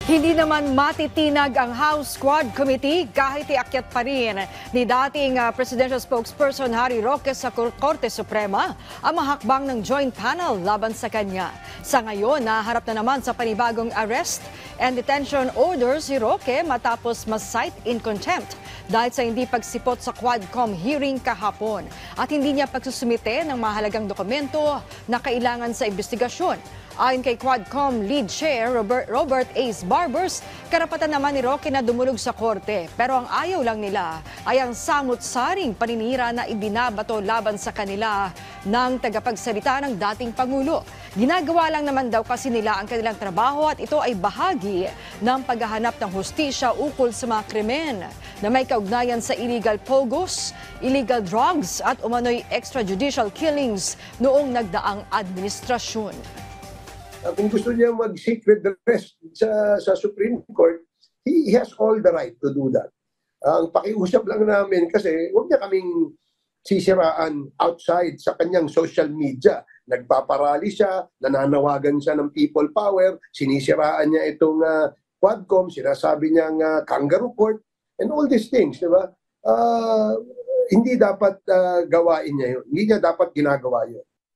Hindi naman matitinag ang House Quad Committee kahit iakyat pa rin ni dating Presidential Spokesperson Harry Roque sa Korte Suprema ang mahakbang ng joint panel laban sa kanya. Sa ngayon, naharap na naman sa panibagong arrest and detention order si Roque matapos ma-cite in contempt dahil sa hindi pagsipot sa Quadcom hearing kahapon at hindi niya pagsusumite ng mahalagang dokumento na kailangan sa investigasyon. Ayon kay Quadcom Lead Chair Robert Ace Barbers, karapatan naman ni Roque na dumulog sa korte. Pero ang ayaw lang nila ay ang samut-saring paninira na ibinabato laban sa kanila ng tagapagsalita ng dating Pangulo. Ginagawa lang naman daw kasi nila ang kanilang trabaho at ito ay bahagi ng paghahanap ng hustisya ukol sa mga krimen na may kaugnayan sa illegal pogos, illegal drugs at umano'y extrajudicial killings noong nagdaang administrasyon. Kung gusto niya mag-secret arrest sa Supreme Court, he has all the right to do that. Ang pakiusap lang namin kasi huwag niya kaming sisiraan outside sa kanyang social media. Nagpaparali siya, nananawagan siya ng people power, sinisiraan niya itong Quadcom, sinasabi niya kangaroo court, and all these things, di ba? Hindi dapat gawain niya yun. Hindi niya dapat ginagawa yun.